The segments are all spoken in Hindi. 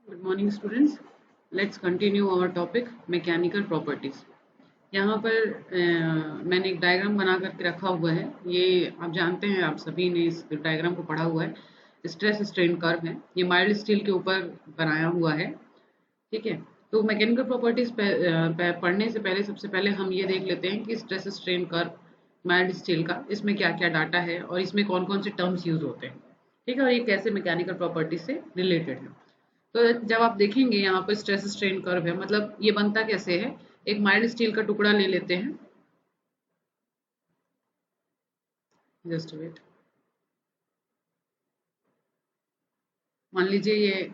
Good morning students. Let's continue our topic mechanical properties. यहाँ पर मैंने एक डायग्राम बना करके रखा हुआ है। ये आप जानते हैं, आप सभी ने इस डायग्राम को पढ़ा हुआ है। स्ट्रेस स्ट्रेन कर्व है, ये माइल्ड स्टील के ऊपर बनाया हुआ है। ठीक है, तो मैकेनिकल प्रॉपर्टीज पढ़ने से पहले सबसे पहले हम ये देख लेते हैं कि stress strain curve mild steel का इसमें क्या क्या डाटा है और इसमें कौन कौन से टर्म्स यूज होते हैं। ठीक है, और ये कैसे मैकेनिकल प्रॉपर्टीज से रिलेटेड है। तो जब आप देखेंगे यहाँ पर स्ट्रेस स्ट्रेन कर्व है, मतलब ये बनता कैसे है। एक माइल्ड स्टील का टुकड़ा ले लेते हैं, जस्ट वेट। मान लीजिए ये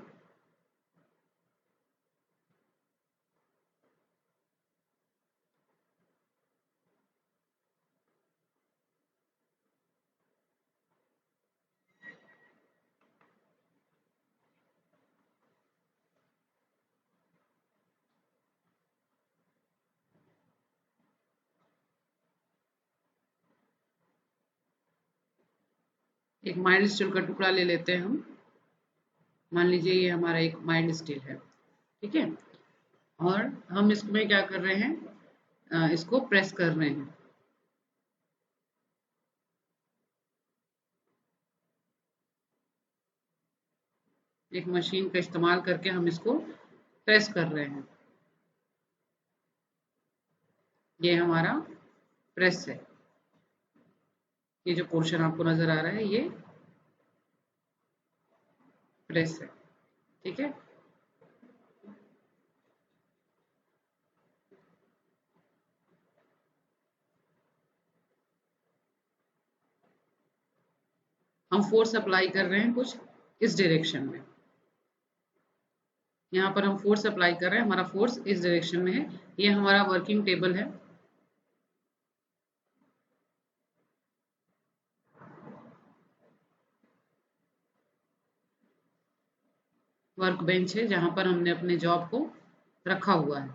एक माइल्ड स्टील का टुकड़ा ले लेते हैं हम। मान लीजिए ये हमारा एक माइल्ड स्टील है, ठीक है। और हम इसमें क्या कर रहे हैं, इसको प्रेस कर रहे हैं। एक मशीन का इस्तेमाल करके हम इसको प्रेस कर रहे हैं। ये हमारा प्रेस है। ये जो पोर्शन आपको नजर आ रहा है ये प्रेस है, ठीक है। हम फोर्स अप्लाई कर रहे हैं कुछ इस डायरेक्शन में। यहाँ पर हम फोर्स अप्लाई कर रहे हैं, हमारा फोर्स इस डायरेक्शन में है। ये हमारा वर्किंग टेबल है। वर्क बेंच है जहां पर हमने अपने जॉब को रखा हुआ है।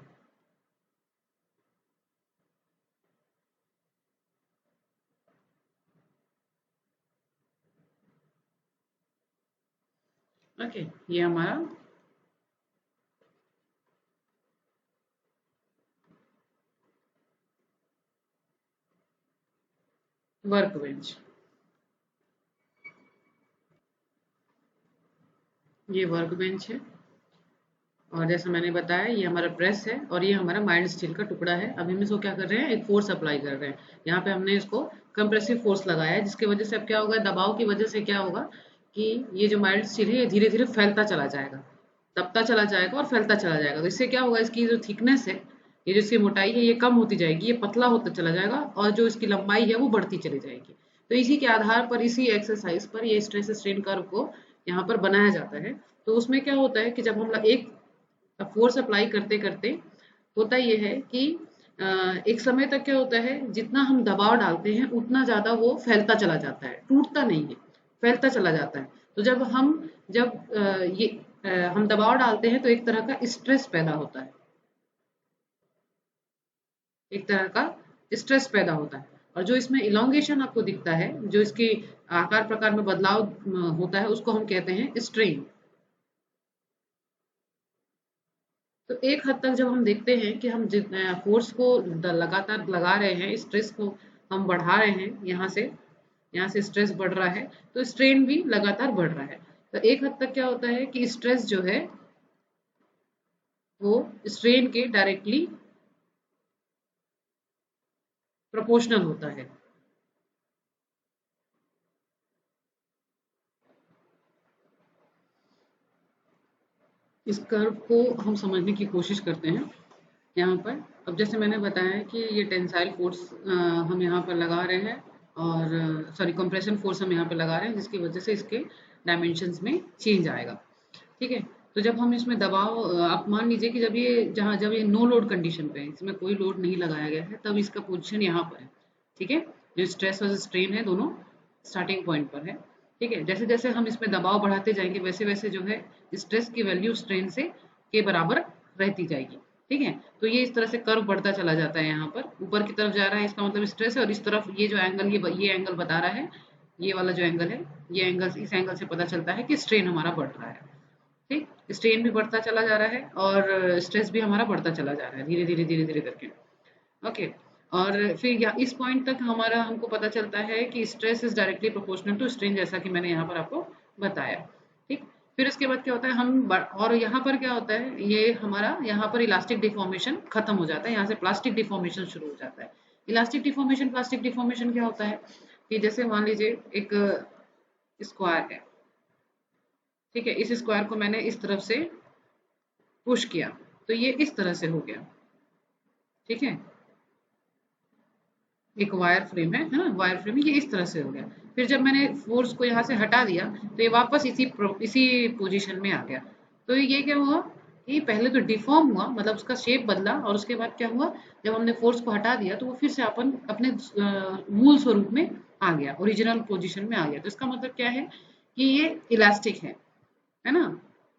ओके, ये हमारा वर्क बेंच, ये वर्क बेंच है। और जैसा मैंने बताया ये हमारा प्रेस है और ये हमारा माइल्ड स्टील का टुकड़ा है। अभी हम इसको क्या कर रहे हैं, एक फोर्स अप्लाई कर रहे हैं। यहाँ पे हमने इसको कंप्रेसिव फोर्स लगाया है, जिसकी वजह से अब क्या होगा, दबाव की वजह से क्या होगा कि ये जो माइल्ड स्टील है ये धीरे धीरे फैलता चला जाएगा, दबता चला जाएगा और फैलता चला जाएगा। तो इससे क्या होगा, इसकी जो थिकनेस है, ये जो इसकी मोटाई है ये कम होती जाएगी, ये पतला होता चला जाएगा और जो इसकी लंबाई है वो बढ़ती चली जाएगी। तो इसी के आधार पर, इसी एक्सरसाइज पर ये स्ट्रेस स्ट्रेन कर्व को यहाँ पर बनाया जाता है। तो उसमें क्या होता है कि जब हम एक फोर्स अप्लाई करते करते होता ये है कि एक समय तक क्या होता है, जितना हम दबाव डालते हैं उतना ज्यादा वो फैलता चला जाता है, टूटता नहीं है, फैलता चला जाता है। तो जब ये हम दबाव डालते हैं तो एक तरह का स्ट्रेस पैदा होता है, एक तरह का स्ट्रेस पैदा होता है। और जो इसमें इलोंगेशन आपको दिखता है, जो इसके आकार प्रकार में बदलाव होता है, उसको हम कहते हैं स्ट्रेन। तो एक हद तक जब हम देखते हैं कि हम जितना फोर्स को लगातार लगा रहे हैं, स्ट्रेस को हम बढ़ा रहे हैं, यहाँ से स्ट्रेस बढ़ रहा है, तो स्ट्रेन भी लगातार बढ़ रहा है। तो एक हद तक क्या होता है कि स्ट्रेस जो है वो स्ट्रेन के डायरेक्टली प्रोपोर्शनल होता है। इस कर्व को हम समझने की कोशिश करते हैं यहाँ पर। अब जैसे मैंने बताया कि ये टेंसाइल फोर्स हम यहाँ पर लगा रहे हैं, और सॉरी कंप्रेशन फोर्स हम यहाँ पे लगा रहे हैं, जिसकी वजह से इसके डायमेंशंस में चेंज आएगा। ठीक है, तो जब हम इसमें दबाव, आप मान लीजिए कि जब ये नो लोड कंडीशन पे है, इसमें कोई लोड नहीं लगाया गया है, तब इसका पोजीशन यहाँ पर है। ठीक है, जो स्ट्रेस और स्ट्रेन है दोनों स्टार्टिंग पॉइंट पर है। ठीक है, जैसे जैसे हम इसमें दबाव बढ़ाते जाएंगे वैसे वैसे जो है स्ट्रेस की वैल्यू स्ट्रेन से के बराबर रहती जाएगी। ठीक है, तो ये इस तरह से कर्व बढ़ता चला जाता है, यहाँ पर ऊपर की तरफ जा रहा है, इसका मतलब स्ट्रेस है। और इस तरफ ये जो एंगल, ये एंगल बता रहा है, ये वाला जो एंगल है, ये एंगल, इस एंगल से पता चलता है कि स्ट्रेन हमारा बढ़ रहा है। ठीक, स्ट्रेन भी बढ़ता चला जा रहा है और स्ट्रेस भी हमारा बढ़ता चला जा रहा है धीरे धीरे करके। ओके। और फिर इस पॉइंट तक हमारा हमको पता चलता है कि stress is directly proportional to strain, जैसा कि मैंने यहाँ पर आपको बताया। ठीक। फिर उसके बाद क्या होता है और यहाँ पर क्या होता है, ये हमारा यहाँ पर इलास्टिक डिफॉर्मेशन खत्म हो जाता है, यहाँ से प्लास्टिक डिफॉर्मेशन शुरू हो जाता है। इलास्टिक डिफॉर्मेशन प्लास्टिक डिफॉर्मेशन क्या होता है कि जैसे मान लीजिए एक स्क्वायर है। ठीक है, इस स्क्वायर को मैंने इस तरफ से पुश किया तो ये इस तरह से हो गया। ठीक है, एक वायर फ्रेम है ना, वायर फ्रेम ये इस तरह से हो गया। फिर जब मैंने फोर्स को यहाँ से हटा दिया तो ये वापस इसी पोजीशन में आ गया। तो ये क्या हुआ कि पहले तो डिफॉर्म हुआ, मतलब उसका शेप बदला, और उसके बाद क्या हुआ, जब हमने फोर्स को हटा दिया तो वो फिर से अपन अपने मूल स्वरूप में आ गया, ओरिजिनल पोजीशन में आ गया। तो इसका मतलब क्या है कि ये इलास्टिक है ना।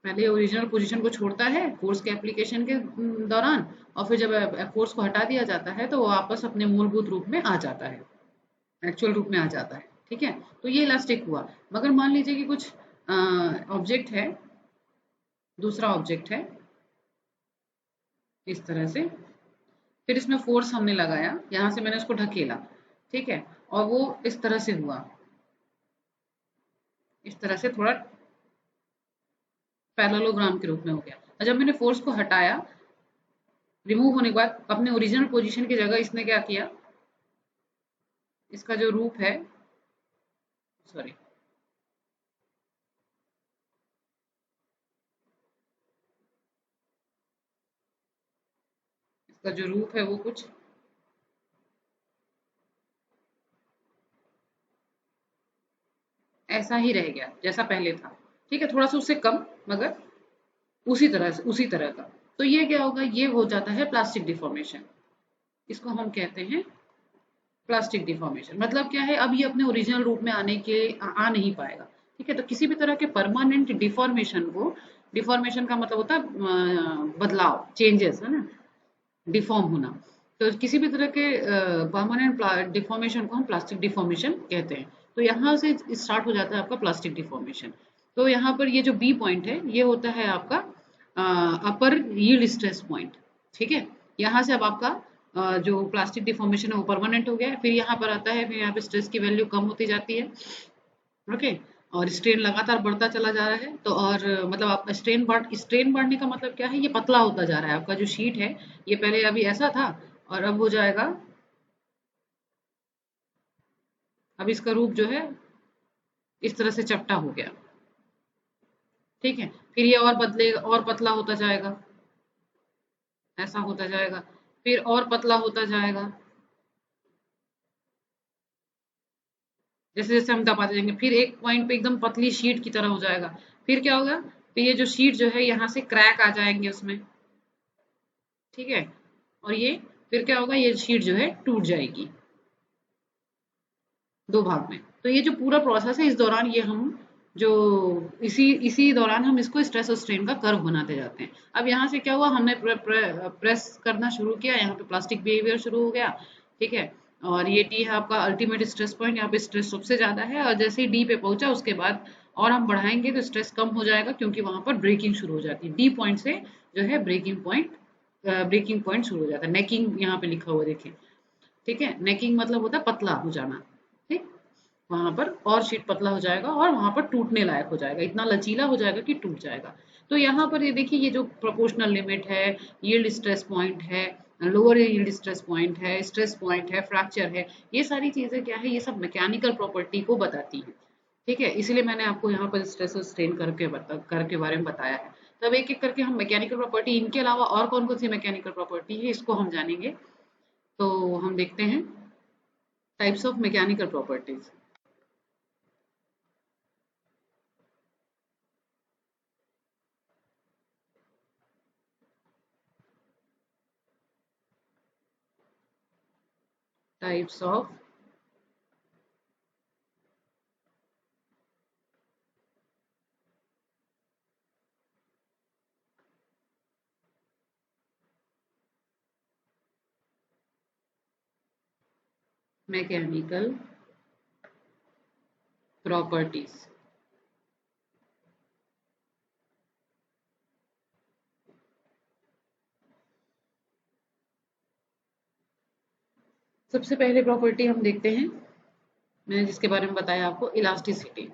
पहले ओरिजिनल पोजीशन को छोड़ता है फोर्स के एप्लीकेशन के दौरान, और फिर जब फोर्स को हटा दिया जाता है तो वो वापस अपने मूलभूत रूप में आ जाता है, एक्चुअल रूप में आ जाता है। ठीक है, तो ये इलास्टिक हुआ। मगर मान लीजिए कि कुछ ऑब्जेक्ट है, दूसरा ऑब्जेक्ट है इस तरह से, फिर इसमें फोर्स हमने लगाया, यहाँ से मैंने उसको ढकेला। ठीक है, और वो इस तरह से हुआ, इस तरह से थोड़ा पैरेललोग्राम के रूप में हो गया। और जब मैंने फोर्स को हटाया, रिमूव होने के बाद, अपने ओरिजिनल पोजीशन की जगह इसने क्या किया, इसका जो रूप है, सॉरी, इसका जो रूप है वो कुछ ऐसा ही रह गया जैसा पहले था। ठीक है, थोड़ा सा उससे कम, मगर उसी तरह का। तो ये क्या होगा, ये हो जाता है प्लास्टिक डिफॉर्मेशन। इसको हम कहते हैं प्लास्टिक डिफॉर्मेशन। मतलब क्या है, अब ये अपने ओरिजिनल रूप में आ नहीं पाएगा। ठीक है, तो किसी भी तरह के परमानेंट डिफॉर्मेशन को, डिफॉर्मेशन का मतलब होता है बदलाव, चेंजेस, है ना, डिफॉर्म होना। तो किसी भी तरह के परमानेंट डिफॉर्मेशन को हम प्लास्टिक डिफॉर्मेशन कहते हैं। तो यहाँ से स्टार्ट हो जाता है आपका प्लास्टिक डिफॉर्मेशन। तो यहाँ पर ये जो बी पॉइंट है ये होता है आपका अपर यील्ड स्ट्रेस पॉइंट। ठीक है, यहाँ से अब आपका जो प्लास्टिक डिफॉर्मेशन है वो परमानेंट हो गया है। फिर यहाँ पर आता है, फिर यहाँ पे स्ट्रेस की वैल्यू कम होती जाती है। ओके, और स्ट्रेन लगातार बढ़ता चला जा रहा है। तो और मतलब आप स्ट्रेन बढ़ने का मतलब क्या है, ये पतला होता जा रहा है। आपका जो शीट है ये पहले अभी ऐसा था और अब हो जाएगा, अब इसका रूप जो है इस तरह से चपटा हो गया। ठीक है, फिर ये और बदलेगा, और पतला होता जाएगा, ऐसा होता जाएगा, फिर और पतला होता जाएगा, जैसे जैसे हम दबाते जाएंगे, फिर एक पॉइंट पे एकदम पतली शीट की तरह हो जाएगा। फिर क्या होगा, फिर ये जो शीट जो है यहाँ से क्रैक आ जाएंगे उसमें। ठीक है, और ये फिर क्या होगा, ये शीट जो है टूट जाएगी दो भाग में। तो ये जो पूरा प्रोसेस है, इस दौरान ये हम जो इसी इसी दौरान हम इसको स्ट्रेस और स्ट्रेन का कर्व बनाते जाते हैं। अब यहाँ से क्या हुआ, हमने प्रेस करना शुरू किया, यहाँ पे प्लास्टिक बिहेवियर शुरू हो गया। ठीक है, और ये डी है आपका अल्टीमेट स्ट्रेस पॉइंट, यहाँ पे स्ट्रेस सबसे ज्यादा है, और जैसे ही डी पे पहुंचा उसके बाद और हम बढ़ाएंगे तो स्ट्रेस कम हो जाएगा, क्योंकि वहां पर ब्रेकिंग शुरू हो जाती है। डी पॉइंट से जो है ब्रेकिंग पॉइंट शुरू हो जाता है। नेकिंग यहाँ पे लिखा हुआ देखिए। ठीक है, नेकिंग मतलब होता है पतला हो जाना। ठीक, वहां पर और शीट पतला हो जाएगा और वहां पर टूटने लायक हो जाएगा, इतना लचीला हो जाएगा कि टूट जाएगा। तो यहाँ पर ये देखिए, ये जो प्रोपोर्शनल लिमिट है, यील्ड स्ट्रेस पॉइंट है, लोअर यील्ड स्ट्रेस पॉइंट है, स्ट्रेस पॉइंट है, फ्रैक्चर है, ये सारी चीजें क्या है, ये सब मैकेनिकल प्रॉपर्टी को बताती है। ठीक है, इसलिए मैंने आपको यहाँ पर स्ट्रेस और स्ट्रेन करके बारे में बताया है। तब एक एक करके हम मैकेनिकल प्रॉपर्टी, इनके अलावा और कौन कौन सी मैकेनिकल प्रॉपर्टी है इसको हम जानेंगे। तो हम देखते हैं types of mechanical properties. Types of mechanical properties. सबसे पहले प्रॉपर्टी हम देखते हैं, मैंने जिसके बारे में बताया आपको, इलास्टिसिटी।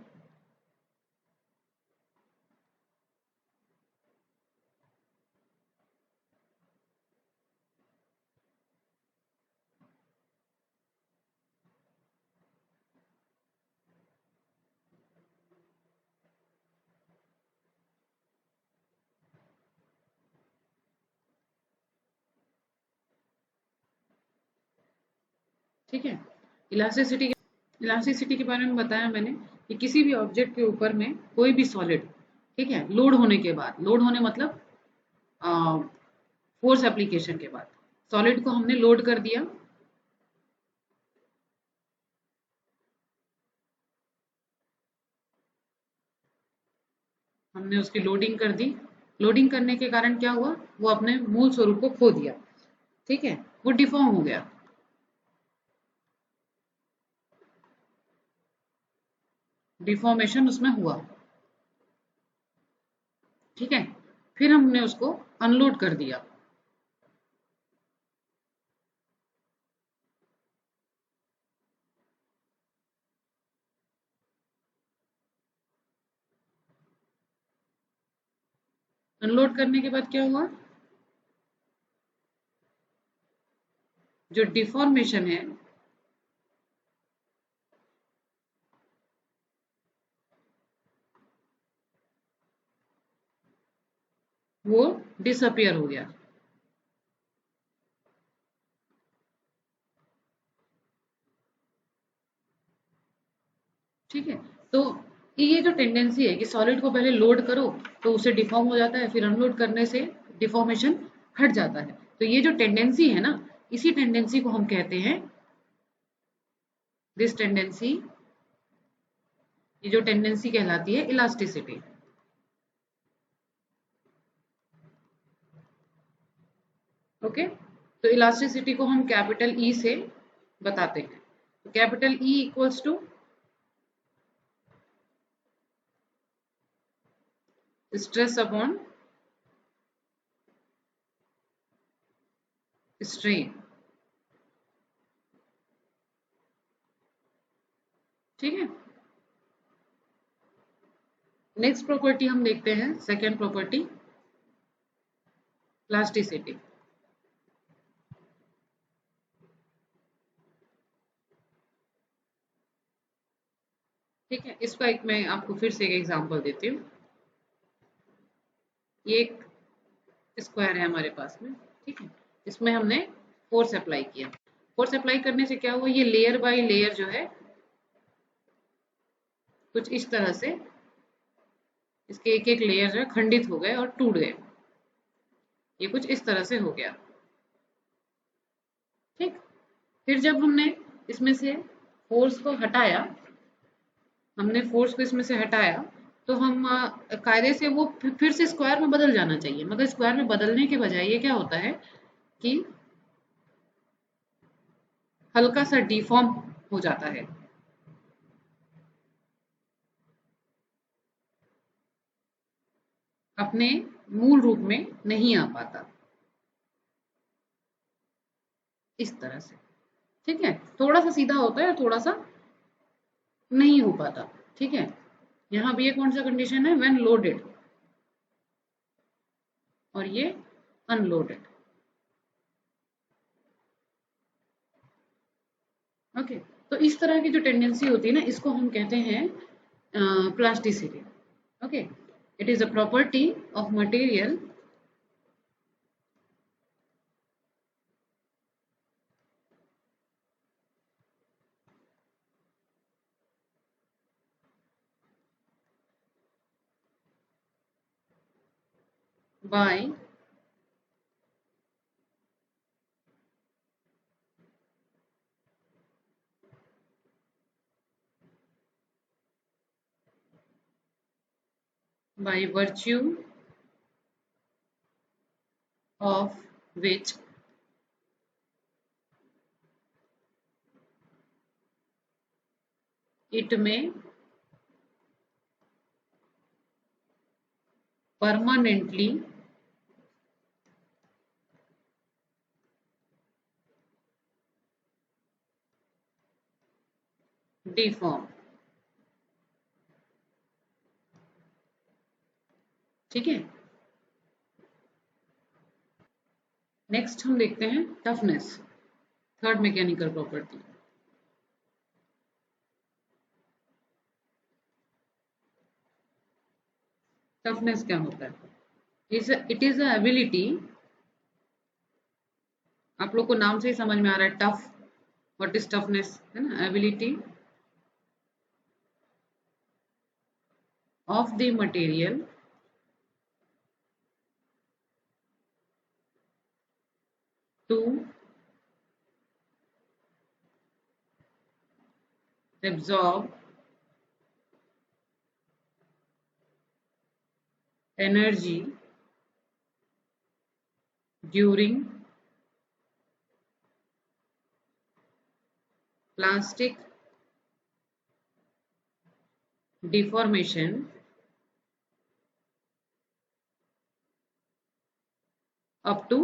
ठीक है, इलास्टिसिटी इलास्टिसिटी के बारे में बताया मैंने कि किसी भी ऑब्जेक्ट के ऊपर में कोई भी सॉलिड, ठीक है, लोड होने के बाद, लोड होने मतलब फोर्स एप्लीकेशन के बाद, सॉलिड को हमने लोड कर दिया, हमने उसकी लोडिंग कर दी, लोडिंग करने के कारण क्या हुआ, वो अपने मूल स्वरूप को खो दिया, ठीक है, वो डिफॉर्म हो गया, डिफॉर्मेशन उसमें हुआ, ठीक है, फिर हमने उसको अनलोड कर दिया, अनलोड करने के बाद क्या हुआ, जो डिफॉर्मेशन है वो डिसअपियर हो गया, ठीक है। तो ये जो टेंडेंसी है कि सॉलिड को पहले लोड करो तो उसे डिफॉर्म हो जाता है, फिर अनलोड करने से डिफॉर्मेशन हट जाता है, तो ये जो टेंडेंसी है ना, इसी टेंडेंसी को हम कहते हैं, दिस टेंडेंसी, ये जो टेंडेंसी कहलाती है इलास्टिसिटी। ओके, तो इलास्टिसिटी को हम कैपिटल ई से बताते हैं, तो capital E equals to stress upon strain, ठीक है। नेक्स्ट प्रॉपर्टी हम देखते हैं, सेकेंड प्रॉपर्टी, प्लास्टिसिटी। ठीक है, इसका एक मैं आपको फिर से एक एग्जांपल देती हूँ, ये एक स्क्वायर है हमारे पास में, ठीक है, इसमें हमने फोर्स अप्लाई किया, फोर्स अप्लाई करने से क्या हुआ, ये लेयर बाय लेयर जो है कुछ इस तरह से, इसके एक एक लेयर जो है खंडित हो गए और टूट गए, ये कुछ इस तरह से हो गया, ठीक। फिर जब हमने इसमें से फोर्स को हटाया, हमने फोर्स को इसमें से हटाया, तो हम कायदे से वो फिर से स्क्वायर में बदल जाना चाहिए, मगर स्क्वायर में बदलने के बजाय ये क्या होता है कि हल्का सा डिफॉर्म हो जाता है, अपने मूल रूप में नहीं आ पाता, इस तरह से, ठीक है, थोड़ा सा सीधा होता है, थोड़ा सा नहीं हो पाता, ठीक है। यहाँ भी ये कौन सा कंडीशन है, व्हेन लोडेड, और ये अनलोडेड, ओके। तो इस तरह की जो टेंडेंसी होती है ना, इसको हम कहते हैं plasticity, okay. It is a property of material by virtue of which it may permanently deform. ठीक है, नेक्स्ट हम देखते हैं toughness, third mechanical property. Toughness क्या होता है? इट इज अ एबिलिटी, आप लोग को नाम से ही समझ में आ रहा है टफ, व्हाट इज टफनेस, है ना, ability of the material to absorb energy during plastic deformation up to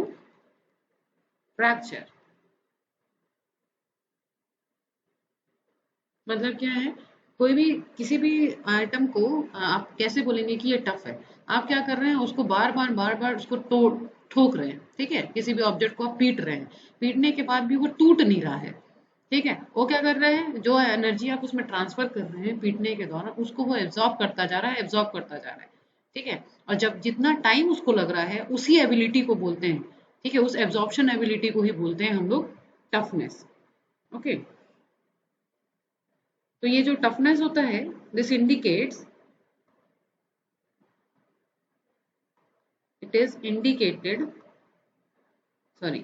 fracture। मतलब क्या है, कोई भी किसी भी आइटम को आप कैसे बोलेंगे कि ये टफ है? आप क्या कर रहे हैं, उसको बार बार उसको तोड़ ठोक रहे हैं, ठीक है, किसी भी ऑब्जेक्ट को आप पीट रहे हैं, पीटने के बाद भी वो टूट नहीं रहा है, ठीक है, वो क्या कर रहे हैं, जो एनर्जी आप उसमें ट्रांसफर कर रहे हैं पीटने के दौरान, उसको वो एब्जॉर्ब करता जा रहा है, एब्जॉर्ब करता जा रहा है, ठीक है, और जब जितना टाइम उसको लग रहा है उसी एबिलिटी को बोलते हैं, ठीक है, उस एब्जॉर्प्शन एबिलिटी को ही बोलते हैं हम लोग टफनेस। ओके, तो ये जो टफनेस होता है, this indicates, it is indicated, sorry,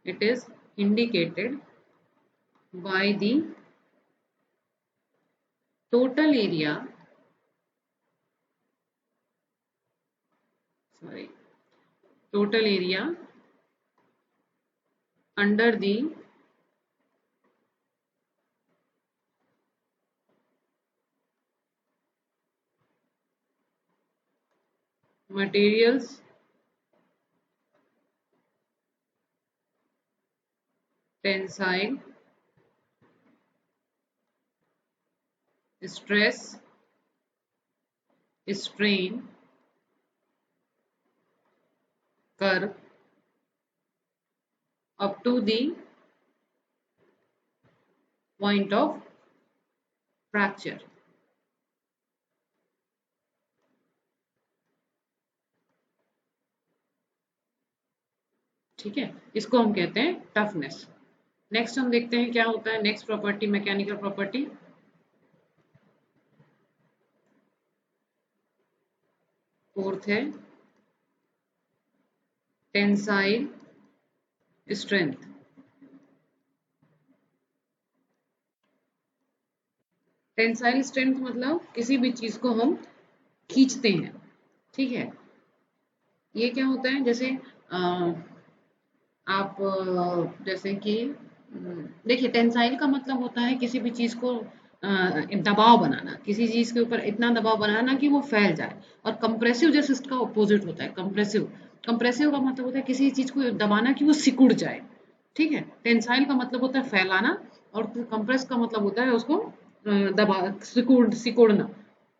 it is indicated by the total area, sorry, total area under the materials tensile stress strain curve up to the point of fracture। ठीक है, इसको हम कहते हैं टफनेस। नेक्स्ट हम देखते हैं क्या होता है next property, mechanical property. Fourth है टेंसाइल स्ट्रेंथ। टेंसाइल स्ट्रेंथ मतलब किसी भी चीज को हम खींचते हैं, ठीक है, ये क्या होता है, जैसे आप जैसे कि देखिए, टेंसाइल का मतलब होता है किसी भी चीज को दबाव बनाना, किसी चीज के ऊपर इतना दबाव बनाना कि वो फैल जाए, और कंप्रेसिव जैसे इसका ऑपोजिट होता है कंप्रेसिव। कंप्रेसिव का मतलब होता है किसी चीज को दबाना कि वो सिकुड़ जाए, ठीक है, टेंसाइल का मतलब होता है फैलाना, और कंप्रेस का मतलब होता है उसको दबा सिकुड़ना,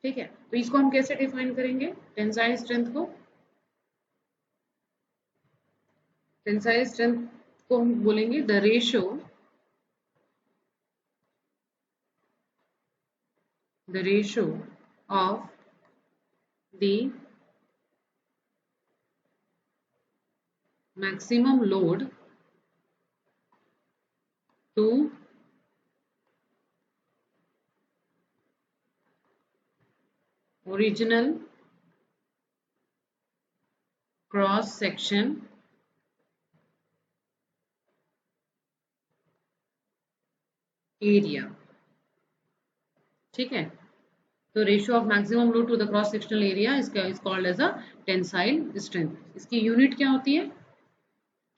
ठीक है, तो इसको हम कैसे डिफाइन करेंगे टेंसाइल स्ट्रेंथ को? टेंसाइल स्ट्रेंथ को हम बोलेंगे the ratio of the maximum load to original cross section area. ठीक है, तो ratio of maximum load to the cross sectional area इसका is called as a tensile strength. इसकी यूनिट क्या होती है?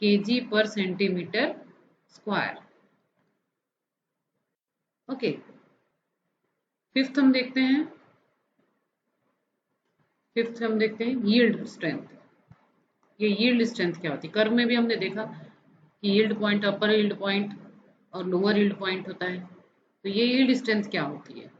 केजी पर सेंटीमीटर स्क्वायर। ओके, फिफ्थ हम देखते हैं, यील्ड स्ट्रेंथ। ये यील्ड स्ट्रेंथ क्या होती है? कर्व में भी हमने देखा कि यील्ड पॉइंट, अपर यील्ड पॉइंट और लोअर यील्ड पॉइंट होता है, तो ये यील्ड स्ट्रेंथ क्या होती है?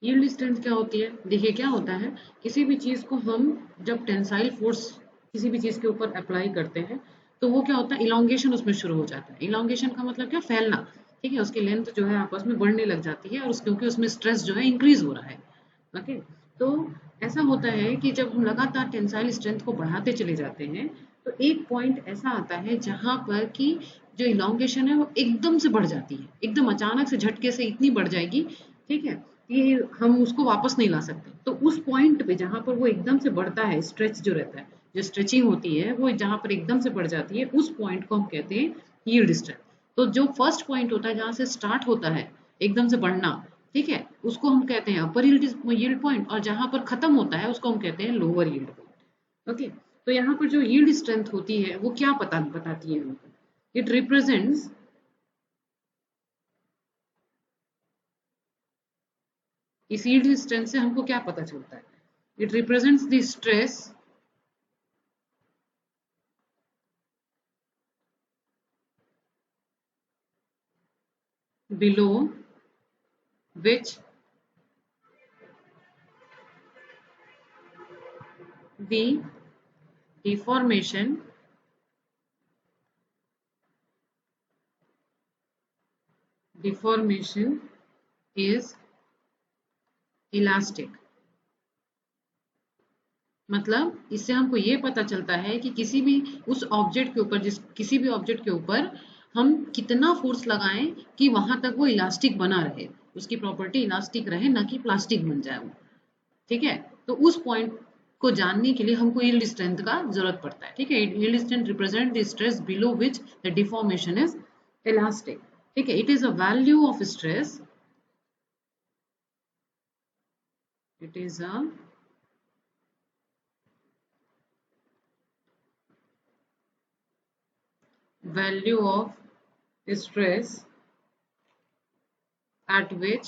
यील्ड स्ट्रेंथ क्या होती है? देखिए क्या होता है, किसी भी चीज को हम जब टेंसाइल फोर्स किसी भी चीज के ऊपर अप्लाई करते हैं तो वो क्या होता है, इलोंगेशन उसमें शुरू हो जाता है। इलोंगेशन का मतलब क्या? फैलना। ठीक है, उसकी लेंथ जो है आपस में बढ़ने लग जाती है और क्योंकि उसमें स्ट्रेस जो है इंक्रीज हो रहा है। ओके, तो ऐसा होता है कि जब हम लगातार टेंसाइल स्ट्रेंथ को बढ़ाते चले जाते हैं तो एक पॉइंट ऐसा आता है जहां पर कि जो इलोंगेशन है वो एकदम से बढ़ जाती है, एकदम अचानक से झटके से इतनी बढ़ जाएगी, ठीक है, कि हम उसको वापस नहीं ला सकते। तो उस पॉइंट पे जहां पर वो एकदम से बढ़ता है, स्ट्रेच जो रहता है, जो स्ट्रेचिंग होती है वो जहां पर एकदम से बढ़ जाती है, उस पॉइंट को हम कहते हैं यील्ड स्ट्रेंथ। तो जो फर्स्ट पॉइंट होता है जहां से स्टार्ट होता है एकदम से बढ़ना, ठीक है, उसको हम कहते हैं अपर यील्ड पॉइंट, और जहां पर खत्म होता है उसको हम कहते हैं लोअर यील्ड पॉइंट। ओके, तो यहाँ पर जो यील्ड स्ट्रेंथ होती है वो क्या बताती है हमको? इट रिप्रेजेंट्स, इस यील्ड स्ट्रेंथ से हमको क्या पता चलता है? It represents the stress below which the deformation is elastic। मतलब इससे हमको ये पता चलता है कि किसी भी उस ऑब्जेक्ट के ऊपर, जिस किसी भी ऑब्जेक्ट के ऊपर हम कितना फोर्स लगाएं कि वहां तक वो इलास्टिक बना रहे, उसकी प्रॉपर्टी इलास्टिक रहे, ना कि प्लास्टिक बन जाए वो। ठीक है, तो उस पॉइंट को जानने के लिए हमको यील्ड स्ट्रेंथ का जरूरत पड़ता है। ठीक है, yield strength represent the stress below which the deformation is elastic. ठीक है, it is a value of stress, it is a value of stress at which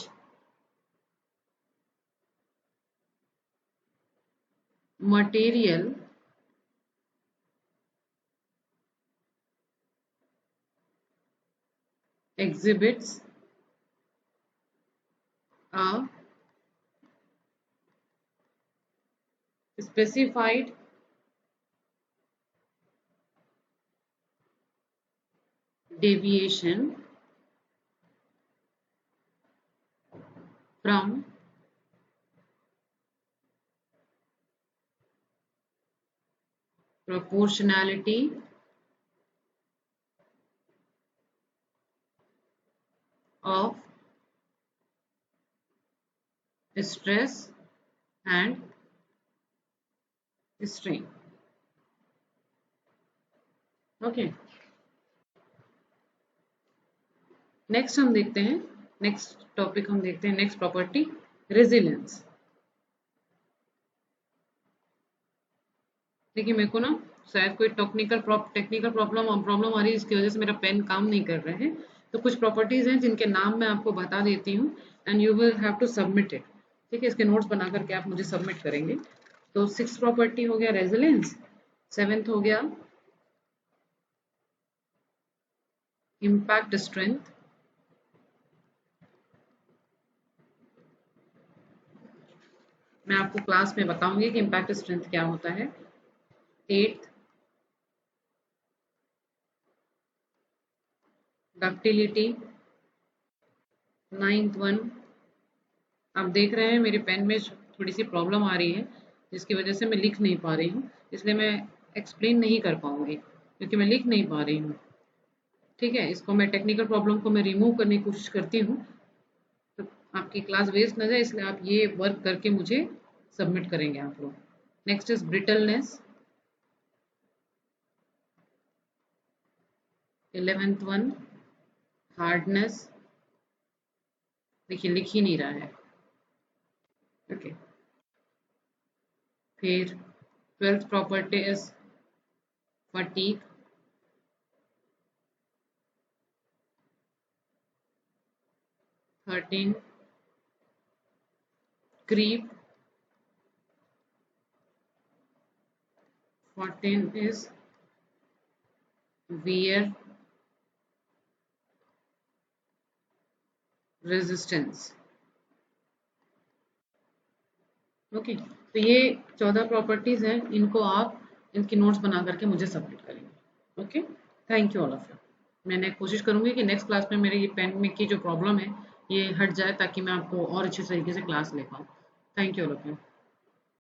material exhibits a specified deviation from proportionality of stress and strain। Okay, next हम देखते हैं, नेक्स्ट टॉपिक हम देखते हैं, नेक्स्ट प्रॉपर्टी, रेजिलियंस। देखिए मेरे को ना शायद कोई टेक्निकल प्रॉब्लम आ रही है, इसकी वजह से मेरा पेन काम नहीं कर रहे हैं। तो कुछ प्रॉपर्टीज हैं जिनके नाम मैं आपको बता देती हूँ and you will have to submit it. ठीक है, इसके नोट्स बना करके आप मुझे सबमिट करेंगे। तो सिक्स प्रॉपर्टी हो गया रेजिलेंस, सेवेंथ हो गया इम्पैक्ट स्ट्रेंथ, मैं आपको क्लास में बताऊंगी कि इम्पैक्ट स्ट्रेंथ क्या होता है। एट्थ डक्टिलिटी, नाइन्थ वन, आप देख रहे हैं मेरे पेन में थोड़ी सी प्रॉब्लम आ रही है जिसकी वजह से मैं लिख नहीं पा रही हूँ, इसलिए मैं एक्सप्लेन नहीं कर पाऊंगी क्योंकि मैं लिख नहीं पा रही हूँ। ठीक है, इसको मैं टेक्निकल प्रॉब्लम को मैं रिमूव करने की कोशिश करती हूँ, तो आपकी क्लास वेस्ट न जाए, इसलिए आप ये वर्क करके मुझे सबमिट करेंगे आप लोग। Next is brittleness, 11th one hardness, देखिए लिख ही नहीं रहा है। ओके, फिर 12th property is fatigue, 13 creep, 14 is wear resistance। Okay, तो ये 14 प्रॉपर्टीज हैं, इनको आप इनकी नोट्स बना करके मुझे सबमिट करेंगे। Okay, thank you all of you. मैंने कोशिश करूंगी कि नेक्स्ट क्लास में मेरे ये पेन में की जो प्रॉब्लम है ये हट जाए, ताकि मैं आपको और अच्छे तरीके से क्लास ले पाऊँ। Thank you all of you.